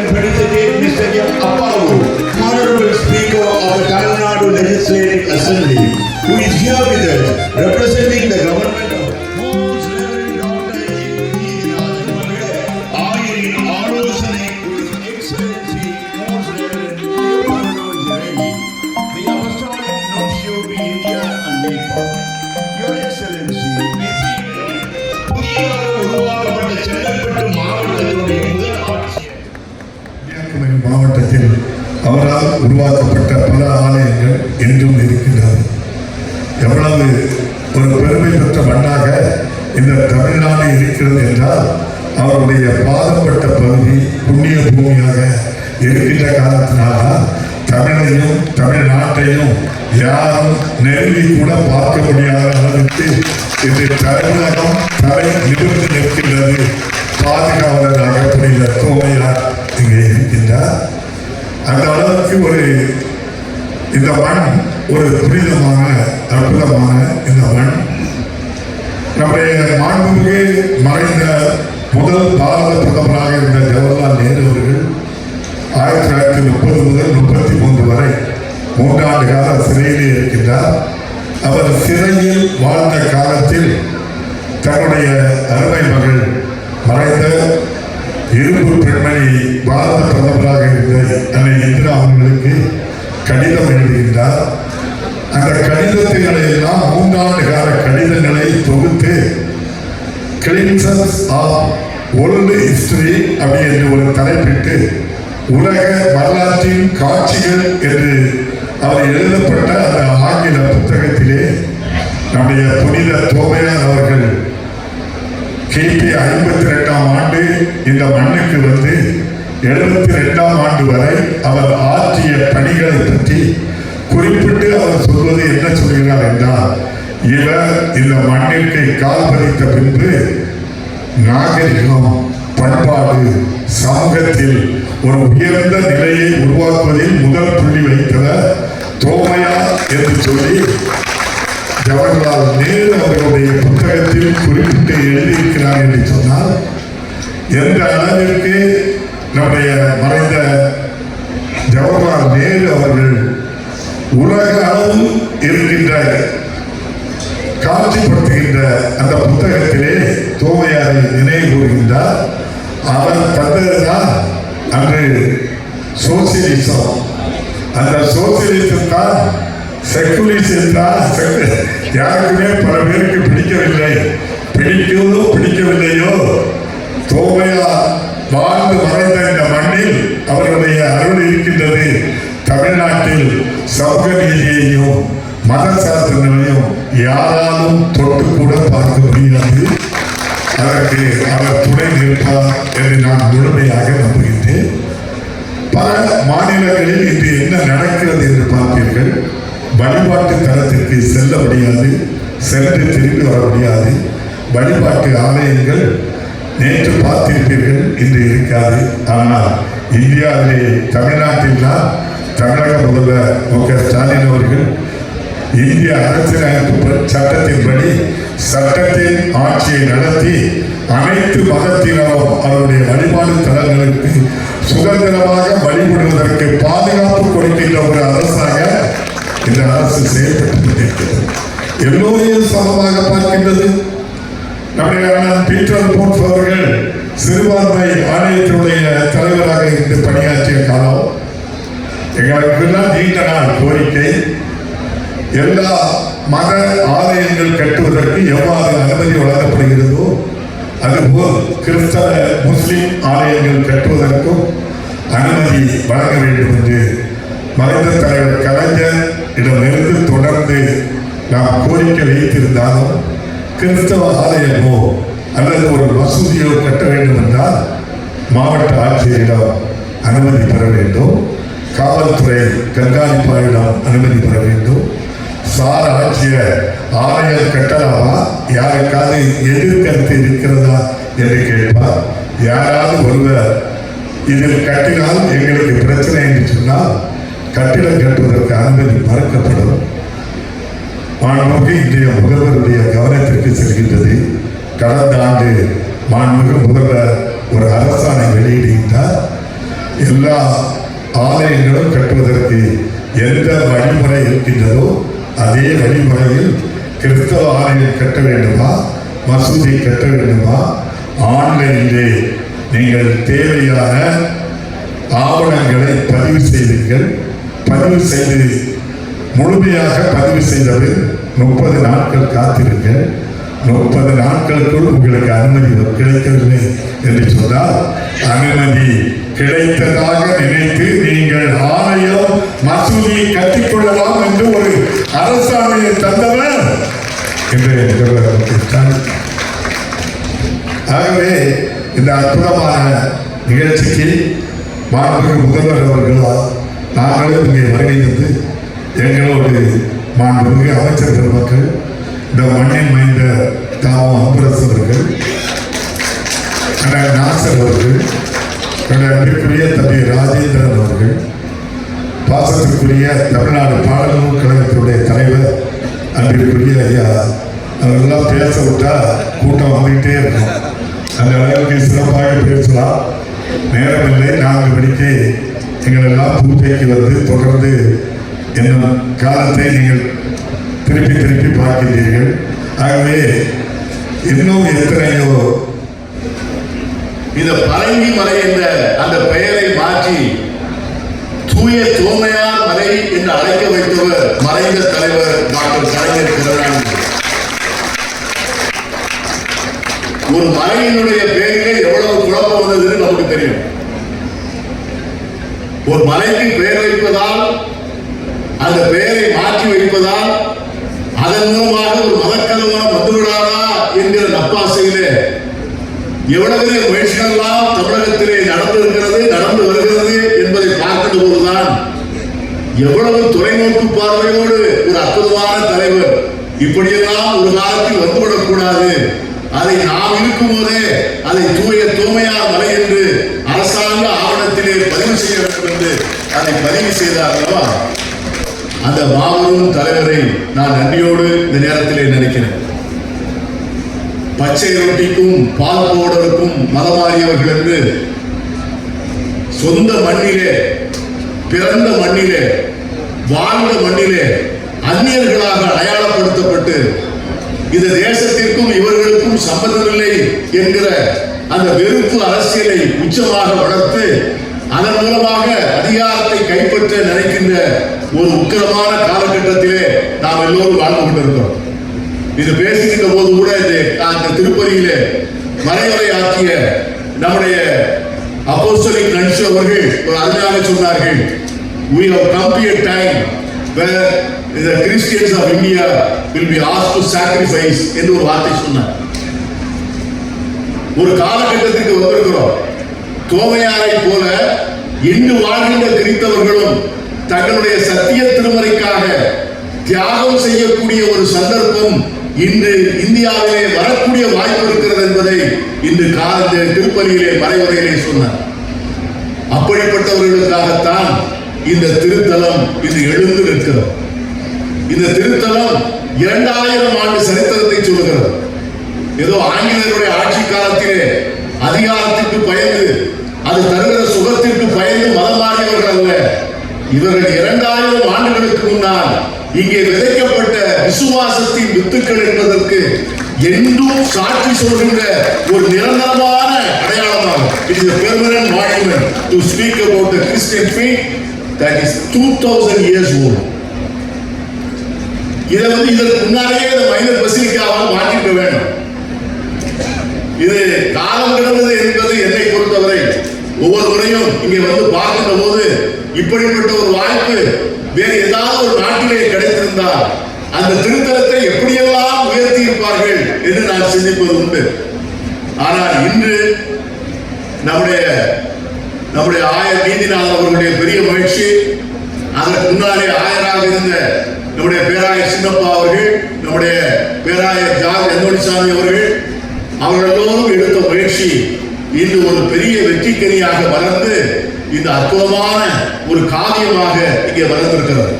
and felicitate Mr. M. Appavu, Honorable Speaker of the Tamil Nadu Legislative Assembly, who is here with us, representing the government of Most Reverend Dr. ஆயரின் ஆலோசனை Excellency Most Reverend Manoj Reddy, the Apostolic Nuncio to India and Nepal. Your Excellency, புதிதாக உருவாக்கப்பட்ட செங்கல்பட்டு மாவட்டத்தினுடைய முதல் ஆட்சியர் கன்னியாகுமரி மாவட்டத்தில் அவரால் உருவாக்கப்பட்ட பல ஆலயங்கள் என்றும் இருக்கின்றது. எவ்வளவு ஒரு பெருமை பெற்ற மண்ணாக இந்த தமிழ்நாடு இருக்கிறது என்றால் அவருடைய பாதப்பட்ட பகுதி புண்ணிய பூமியாக இருக்கின்ற காரணத்தினால தமிழையும் தமிழ்நாட்டையும் யாரும் நெருங்கி கூட பார்க்க முடியாத அளவுக்கு இன்று தமிழகம் தலை நிமிர்ந்து நிற்கின்றது. பாதுகாவலராக புனித தோமையார் இங்கே இருக்கின்றார். அந்த அளவுக்கு ஒரு இந்த மண் ஒரு புனிதமான அற்புதமான இந்த மண் நம்முடைய மாண்புமிகு மறைந்த முதல் பாரத பிரதமராக இருந்த ஜவஹர்லால் நேரு அவர்கள் 1930 முதல் 33 வரை 3 ஆண்டு கால சிறையிலே இருக்கின்றார். அவர் சிறையில் வாழ்ந்த காலத்தில் தன்னுடைய அருமை மகள் மறைந்த இரும்பு பெண்மணி பாரத பிரதமராக இருந்த அன்னை இந்திரா அவர்களுக்கு கடிதம் எழுதுகின்றார். அந்த கடிதங்களை எல்லாம் 3 ஆண்டு கால கடிதங்களை தொகுத்து கிளின்சன்ஸ் ஆஃப் வேர்ல்ட் ஹிஸ்டரி அப்படி என்று ஒரு தலைப்பிட்டு உலக வரலாற்றின் காட்சிகள் என்று அவர் எழுதப்பட்ட அந்த ஆங்கில புத்தகத்திலே நம்முடைய புனித தோமையார் அவர்கள் கிபி 52ஆம் ஆண்டு இந்த மண்ணுக்கு வந்து 72ஆம் ஆண்டு வரை அவர் ஆற்றிய பணிகளை பற்றி குறிப்பிட்டு அவர் சொல்வது என்ன சொல்கிறார் என்றால், இவர் இந்த மண்ணிற்கு கால் பதித்த பின்பு நாகரிகம் பண்பாடு சமூகத்தில் ஒரு உயர்ந்த நிலையை உருவாக்குவதில் முதல் புள்ளி வைத்தவர் தோமையார் என்று சொல்லி ஜவஹர்லால் நேரு அவர்களுடைய புத்தகத்தில் குறிப்பிட்டு எழுதியிருக்கிறார் என்று சொன்னால், எந்த அளவிற்கு நம்முடைய மறைந்த ஜவஹர்லால் நேரு அவர்கள் உலக அளவு இருக்கின்ற காட்சிப்படுத்துகின்ற அந்த புத்தகத்திலே தோமையாரை நினைவு கூறுகின்றார். அவர் தந்ததுதான் அன்று சோசியலிசம். அந்த சோசியலிசம் தான் செக்குலரிசம் தான் யாருக்குமே பல பேருக்கு பிடிக்கவில்லை. பிடிக்கிறதோ பிடிக்கவில்லையோ, தோமையார் வாழ்ந்து மறைந்த இந்த மண்ணில் அவருடைய அருள் இருக்கின்றது. தமிழ்நாட்டில் சமூக நீதியையும் மத சாஸ்திரங்களையும் யாராலும் தொட்டு கூட பார்க்க முடியாது. அதற்கு அவர் துணை நிற்பார் என்று நான் முழுமையாக நம்புகின்றேன். பல மாநிலங்களில் இன்று என்ன நடக்கிறது என்று பார்ப்பீர்கள். வழிபாட்டு தலத்திற்கு செல்ல முடியாது, சென்று திரும்பி வர முடியாது. வழிபாட்டு ஆலயங்கள் நேற்று பார்த்திருப்பீர்கள், இன்று இருக்காது. ஆனால் இந்தியாவிலே தமிழ்நாட்டில் தான் தமிழக முதல்வர் மு.க. ஸ்டாலின் அவர்கள் இந்திய அரசியலமைப்பு சட்டத்தின்படி சட்டத்தின் ஆட்சியை நடத்தி அனைத்து மதத்தினரும் அவருடைய வழிபாடு தலங்களுக்கு சுதந்திரமாக வழிபடுவதற்கு பாதுகாப்பு கொடுக்கின்ற ஒரு அரசாக இந்த அரசு செயல்பட்டு கொண்டிருக்கிறது. எல்லோரையும் சமமாக பார்க்கின்றது. நம்முடைய பீட்டர் போன்ஸ் அவர்கள் சிறுபான்மை ஆணையத்தினுடைய தலைவராக இருந்து பணியாற்றிய காலம் எங்களுக்கெல்லாம் நீண்ட நாள் கோரிக்கை. எல்லா மத ஆலயங்கள் கட்டுவதற்கு எவ்வாறு அனுமதி வழங்கப்படுகிறதோ அதுபோல் கிறிஸ்தவ முஸ்லிம் ஆலயங்கள் கட்டுவதற்கும் அனுமதி வழங்க வேண்டும் என்று மறைந்த தலைவர் கலைஞர் இடமிருந்து தொடர்ந்து நாம் கோரிக்கை வைத்திருந்தாலும் கிறிஸ்தவ ஆலயமோ அல்லது ஒரு மசூதியோ கட்ட வேண்டும் என்றால் மாவட்ட ஆட்சியரிடம் அனுமதி பெற வேண்டும், காவல்துறை கண்காணிப்பாளரிடம் அனுமதி பெற வேண்டும். சார் ஆட்சியர் ஆலயம் கட்டலாமா, யாருக்காவது எதிர்கருத்து இருக்கிறதா என்று கேட்பார். யாராவது ஒருவர் இதில் கட்டினால் எங்களுக்கு பிரச்சனை என்று சொன்னால் கட்டிடம் கட்டுவதற்கு அனுமதி மறுக்கப்படும். மாண்புமிகு இன்றைய முதல்வருடைய கவனத்திற்கு செல்கின்றது. கடந்த ஆண்டு மாண்புமிகு முதல்வர் ஒரு அரசாணை வெளியிடுகின்றார். ஆலயங்களும் கட்டுவதற்கு எந்த வழிமுறை இருக்கின்றதோ அதே வழிமுறையில் கிறிஸ்தவ ஆலயம் கட்ட வேண்டுமா, மசூதி கட்ட வேண்டுமா, ஆன்லைனிலே நீங்கள் தேவையான ஆவணங்களை பதிவு செய்வீர்கள். பதிவு செய்து முழுமையாக பதிவு செய்தது 30 நாட்கள் காத்திருங்கள். 30 நாட்களுக்குள் உங்களுக்கு அனுமதி கிடைக்கவில்லை என்று சொன்னால் அனுமதி கிடைத்ததாக நினைத்து நீங்கள் ஆலயம் மசூதியை கட்டிக்கொள்ளலாம் என்று ஒரு அரசாணையை தந்தவர் என்று. ஆகவே இந்த அற்புதமான நிகழ்ச்சிக்கு மாண்புமிகு முதல்வர் அவர்களால் நாங்களும் இங்கே வருகிறது. எங்களோடு மாண்புமிகு அமைச்சர் பெருமக்கள், இந்த மண்ணின் மைந்த தாமோ அம்பரசு அவர்கள், நாசர் அவர்கள், அன்பிற்குரிய தம்பி ராஜேந்திரன் அவர்கள், பாசத்திற்குரிய தமிழ்நாடு பாடநூல் கழகத்தினுடைய தலைவர் அன்பிற்குரிய ஐயா அவர்களெல்லாம் பேச விட்டா கூட்டம் வந்துகிட்டே இருக்கும். அந்த அளவுக்கு சிறப்பாக பேசலாம். நேரமில்லை. 4 மணிக்கு எங்களெல்லாம் பூஜைக்கு வந்து தொடர்ந்து என்னும் காலத்தை நீங்கள் திருப்பி திருப்பி பார்க்கின்றீர்கள். ஆகவே இன்னும் எத்தனையோ இந்த பரங்கி மலை என்ற அந்த பெயரை மாற்றி தூய தூய்மையார் மலை என்று அழைக்க வைத்தவர் மறைந்த தலைவர் டாக்டர் கலைஞர் கருணாநிதி. ஒரு மலையினுடைய பெயரிலே எவ்வளவு குழப்பம் வந்ததுன்னு நமக்கு தெரியும். ஒரு மலைக்கு பெயர் வைப்பதால், அந்த பெயரை மாற்றி வைப்பதால் அதன் மூலமாக ஒரு மதக்கலவரம் வந்துவிடாதா என்கிற நப்பாசையிலே எவ்வளவு முயற்சிகளெல்லாம் தமிழகத்திலே நடந்து வருகிறது என்பதை பார்க்கின்ற போதுதான் எவ்வளவு தொலைநோக்கு பார்வையோடு ஒரு அற்புதமான தலைவர் இப்படியெல்லாம் ஒரு காலத்தில் வந்துவிடக்கூடாது, அதை நாம் இருக்கும் போதே அதை தூய்மையார் மலை என்று அரசாங்க ஆவணத்திலே பதிவு செய்ய வேண்டும் என்று அதை பதிவு செய்தார் அல்லவா? அந்த மாபெரும் தலைவரை நான் நன்றியோடு இந்த நேரத்திலே நினைக்கிறேன். பச்சை ரொட்டிக்கும் பால் பவுடருக்கும் மதமாறியவர்கள் என்று சொந்த மண்ணிலே, பிறந்த மண்ணிலே, வாழ்ந்த மண்ணிலே அந்நியர்களாக அடையாளப்படுத்தப்பட்டு இந்த தேசத்திற்கும் இவர்களுக்கும் சம்பந்தமில்லை என்கிற அந்த வெறுப்பு அரசியலை உச்சமாக வளர்த்து அதன் மூலமாக அதிகாரத்தை கைப்பற்ற நினைக்கின்ற ஒரு உக்கிரமான காலகட்டத்திலே நாம் எல்லோரும் வாழ்ந்து கொண்டிருக்கிறோம். இது பேசுகின்ற போது கூட இந்த திருப்பதியிலே மறைவுரையாற்றிய நம்முடைய அப்போஸ்தலிக் நன்சு அவர்கள் ஒரு அருமையாக சொன்னார்கள், we have come to a time where the Christians of India will be asked to sacrifice என்று ஒரு வார்த்தை சொன்னார். ஒரு காலகட்டத்திற்கு வந்திருக்கிறோம். தோமையாரை போல இன்று வாழ்கின்ற கிறிஸ்தவர்களும் தங்களுடைய சத்திய திருமறைக்காக தியாகம் செய்யக்கூடிய ஒரு சந்தர்ப்பம் இன்று இந்தியாவிலே வரக்கூடிய வாய்ப்பு இருக்கிறது என்பதை இன்று காலத்திலே திருப்பலியிலே மறைவுரையிலே சொன்னார். அப்படிப்பட்டவர்களுக்காகத்தான் இந்த திருத்தலம் இன்று எழுந்து நிற்கிறது. இந்த திருத்தலம் 2000 ஆண்டு சரித்திரத்தை சொல்லுகிறது. ஏதோ ஆங்கிலேயருடைய ஆட்சி காலத்திலே அதிகாரத்திற்கு பயந்து, அது தருகிற சுகத்திற்கு பயந்து மதம் மாறியவர்கள் அல்ல. இவர்கள் 2000 ஆண்டுகளுக்கு முன்னால் இங்கே விதைக்கப்பட்ட விசுவாசத்தின் வித்துக்கள் என்பதற்கு என்றும் சாட்சி சொல்கின்ற ஒரு நிரந்தரமான அடையாளமாகும். It is a permanent monument to speak about the Christian faith that is 2000 years old. இதற்கு முன்னாலேயே இந்த மைனர் பசிலிக்காவாக மாற்றிக்க வேண்டும். இது காலம் கிடந்தது என்பது என்னை பொறுத்தவரை ஒவ்வொரு முறையும் இங்கே வந்து பார்க்கின்ற போது இப்படிப்பட்ட ஒரு வாய்ப்பு வேறு ஏதாவது ஒரு நாட்டிலே கிடைத்திருந்தால் அந்த திருத்தலத்தை எப்படியெல்லாம் உயர்த்தி இருப்பார்கள் என்று நான் சிந்திப்பது உண்டு. ஆனால் இன்று நம்முடைய ஆயர் நீதிநாதன் அவர்களுடைய பெரிய முயற்சி, அதற்கு முன்னாலே ஆயராக இருந்த நம்முடைய பேராயர் சின்னப்பா அவர்கள், நம்முடைய பேராயர் ஜார்ஜ் எந்தோணிசாமி அவர்கள் எல்லோரும் எடுத்த முயற்சி இன்று ஒரு பெரிய வெற்றிக்கனியாக வளர்ந்து இந்த அற்புதமான ஒரு காவியமாக இங்கே வளர்ந்திருக்கிறது.